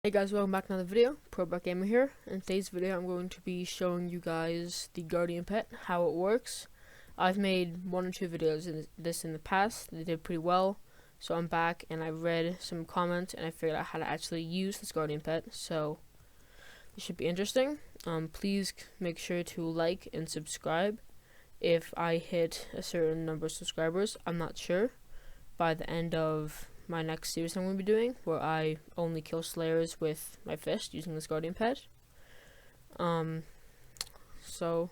Hey guys, welcome back to another video. ProBlock Gamer here. In today's video, I'm going to be showing you guys the Guardian Pet, how it works. I've made one or two videos in this in the past. They did pretty well, so I'm back and I read some comments and I figured out how to actually use this Guardian Pet. So it should be interesting. Please make sure to like and subscribe. If I hit a certain number of subscribers, I'm not sure, by the end of my next series I'm going to be doing, where I only kill slayers with my fist using this Guardian Pet. So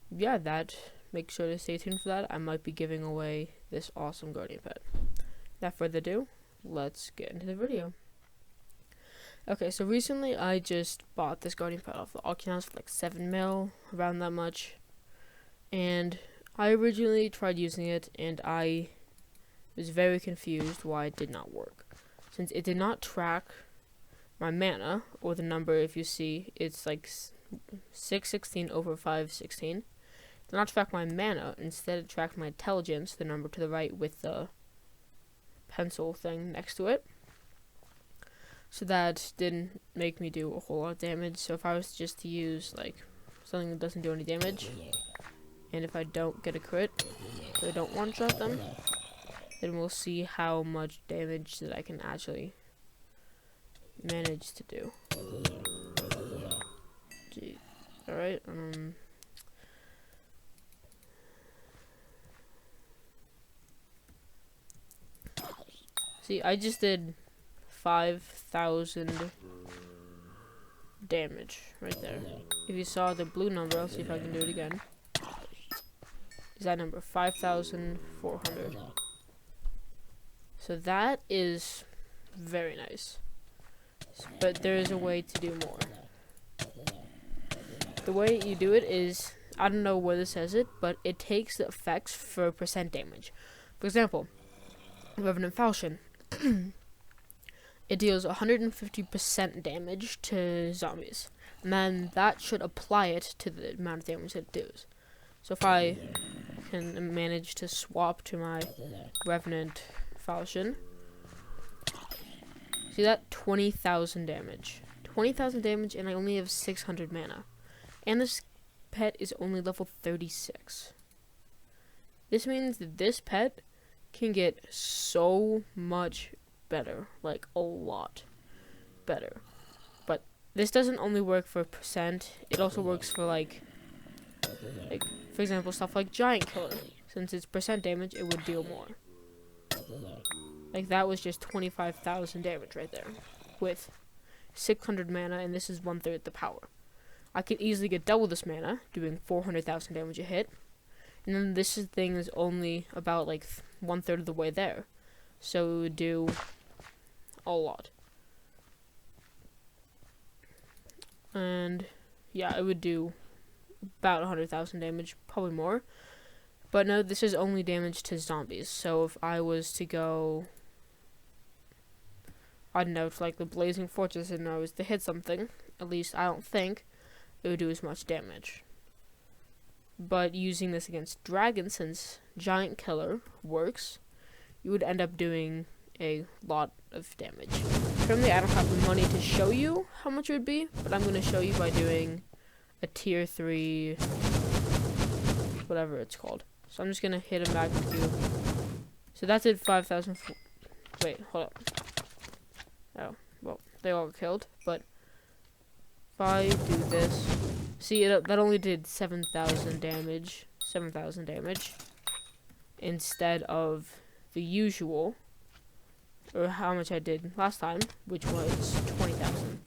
yeah, make sure to stay tuned for that. I might be giving away this awesome Guardian Pet. Without further ado, let's get into the video. Okay, so recently I just bought this Guardian Pet off the auction house for like 7 mil, around that much. And I originally tried using it and I was very confused why it did not work. Since it did not track my mana, or the number, if you see, it's like 616 over 516. It did not track my mana, instead it tracked my intelligence, the number to the right with the pencil thing next to it. So that didn't make me do a whole lot of damage. So if I was just to use like something that doesn't do any damage, and if I don't get a crit, so I don't one-shot them, then we'll see how much damage that I can actually manage to do. Gee. Alright, see, I just did 5,000 damage right there. If you saw the blue number, I'll see if I can do it again. Is that number 5,400? So that is very nice. But there is a way to do more. The way you do it is, I don't know where this says it, but it takes the effects for percent damage. For example, Revenant Falchion. It deals 150% damage to zombies. And then that should apply it to the amount of damage it does. So if I can manage to swap to my Revenant Falchion, see that? 20,000 damage. 20,000 damage, and I only have 600 mana. And this pet is only level 36. This means that this pet can get so much better. Like, a lot better. But this doesn't only work for percent, it also works for, like for example, stuff like Giant Killer. Since it's percent damage, it would deal more. Like, that was just 25,000 damage right there, with 600 mana, and this is 1/3 the power. I could easily get double this mana, doing 400,000 damage a hit, and then this thing is only about like 1/3 of the way there, so it would do a lot. And yeah, it would do about 100,000 damage, probably more. But no, this is only damage to zombies. So if I was to go, I don't know, to like the Blazing Fortress and I was to hit something, at least I don't think it would do as much damage. But using this against dragons, since Giant Killer works, you would end up doing a lot of damage. Currently, I don't have the money to show you how much it would be, but I'm going to show you by doing a tier 3, whatever it's called. So I'm just going to hit him back with you. So that did 5,000. Wait, hold up. Oh, well, they all got killed, but if I do this, see, that only did 7,000 damage, instead of the usual, or how much I did last time, which was 20,000.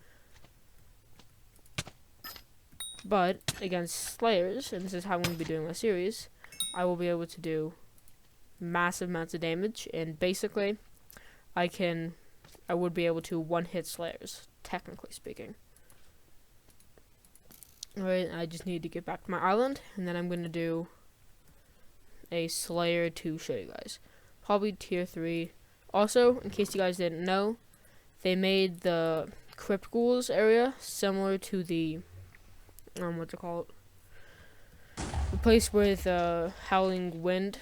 But against Slayers, and this is how I'm going to be doing my series, I will be able to do massive amounts of damage, and basically, I would be able to one-hit Slayers, technically speaking. Alright, I just need to get back to my island, and then I'm going to do a Slayer to show you guys. Probably tier 3. Also, in case you guys didn't know, they made the Crypt Ghouls area similar to the, what's it called? The place where the Howling Wind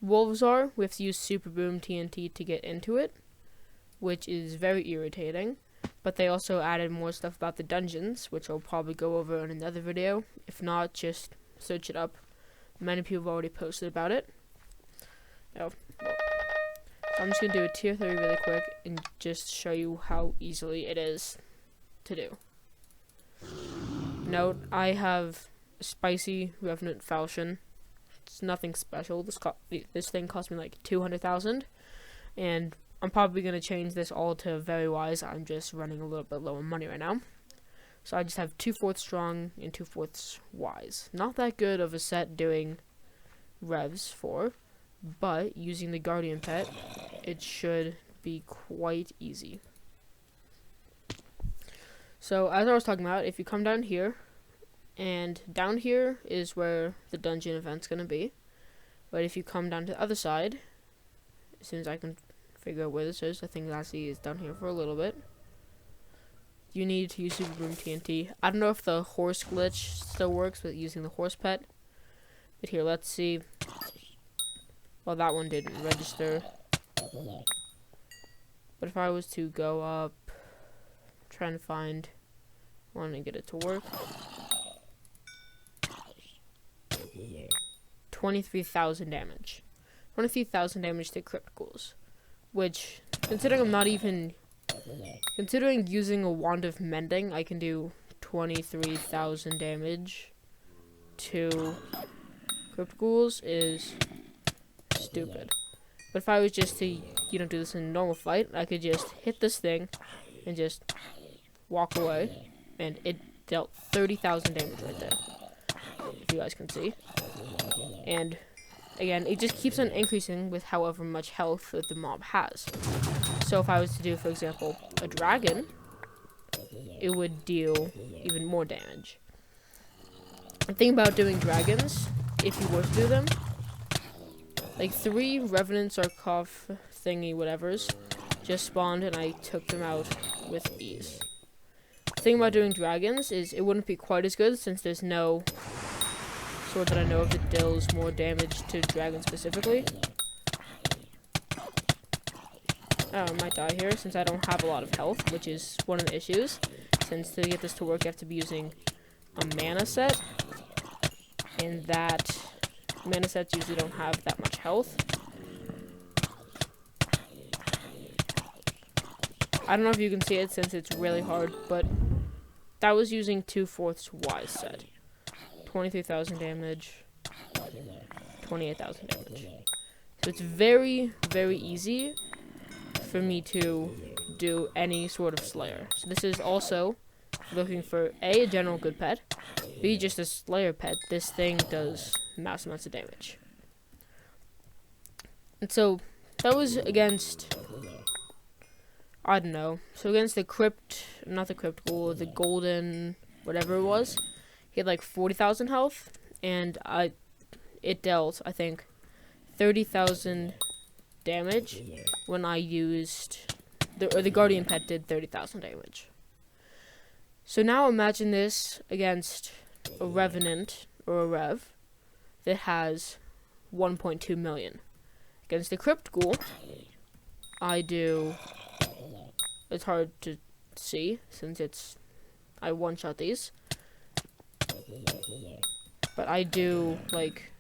wolves are. We have to use Super Boom TNT to get into it. which is very irritating. But they also added more stuff about the dungeons, which I'll probably go over in another video. If not, just search it up. Many people have already posted about it. So I'm just going to do a tier 3 really quick and just show you how easily it is to do. Note, I have a spicy Revenant Falchion. It's nothing special. This thing cost me like 200,000, and I'm probably going to change this all to very wise. I'm just running a little bit low on money right now. So I just have 2/4 strong and 2/4 wise. Not that good of a set doing revs for, but using the guardian pet, it should be quite easy. So as I was talking about, if you come down here, and down here is where the dungeon event's going to be. But if you come down to the other side, as soon as I can figure out where this is, I think Lassie is down here for a little bit. You need to use Super Boom TNT. I don't know if the horse glitch still works with using the horse pet. But here, let's see. Well, that one didn't register. But if I was to go up, trying to find one and get it to work. 23,000 damage. 23,000 damage to criticals. Which, considering considering using a Wand of Mending, I can do 23,000 damage to criticals is stupid. But if I was just to, do this in a normal fight, I could just hit this thing and just walk away, and it dealt 30,000 damage right there, if you guys can see. And again, it just keeps on increasing with however much health that the mob has. So if I was to do, for example, a dragon, it would deal even more damage. The thing about doing dragons, if you were to do them, like 3 Revenant Sarcoph thingy whatevers just spawned and I took them out with ease. The thing about doing dragons is it wouldn't be quite as good since there's no sword that I know of that deals more damage to dragons specifically. Oh, I might die here since I don't have a lot of health, which is one of the issues. Since to get this to work, you have to be using a mana set, and that mana sets usually don't have that much health. I don't know if you can see it since it's really hard, but that was using 2/4 wise set. 23,000 damage, 28,000 damage. So it's very, very easy for me to do any sort of Slayer. So this is also looking for A, a general good pet, B, just a Slayer pet. This thing does massive amounts of damage. And so that was against, I don't know, so against the not the Crypt Ghoul, the golden, whatever it was, he had like 40,000 health, and it dealt, I think, 30,000 damage when I used, the Guardian Pet did 30,000 damage. So now imagine this against a Revenant, or a Rev, that has 1.2 million. Against the Crypt Ghoul, I do, it's hard to see, since I one-shot these. But I do, like,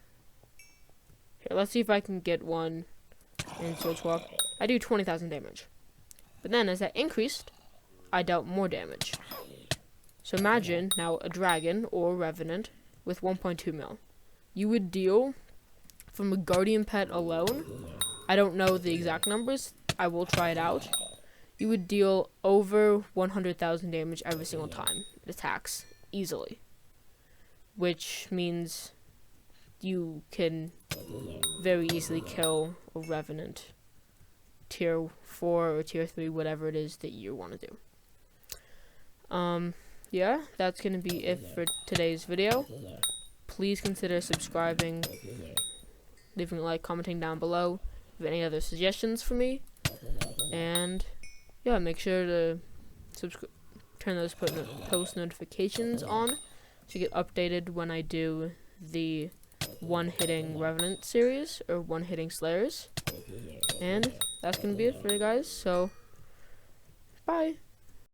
here, let's see if I can get one in Switch Walk. I do 20,000 damage. But then, as that increased, I dealt more damage. So imagine, now, a Dragon, or Revenant, with 1.2 mil. You would deal, from a Guardian Pet alone, I don't know the exact numbers, I will try it out. You would deal over 100,000 damage every single time it attacks, easily. Which means you can very easily kill a Revenant tier 4 or tier 3, whatever it is that you want to do. Yeah, that's going to be it for today's video. Please consider subscribing, leaving a like, commenting down below if you have any other suggestions for me. And yeah, make sure to turn those post notifications on to get updated when I do the one-hitting Revenant series, or one-hitting Slayers. And that's going to be it for you guys, so Bye!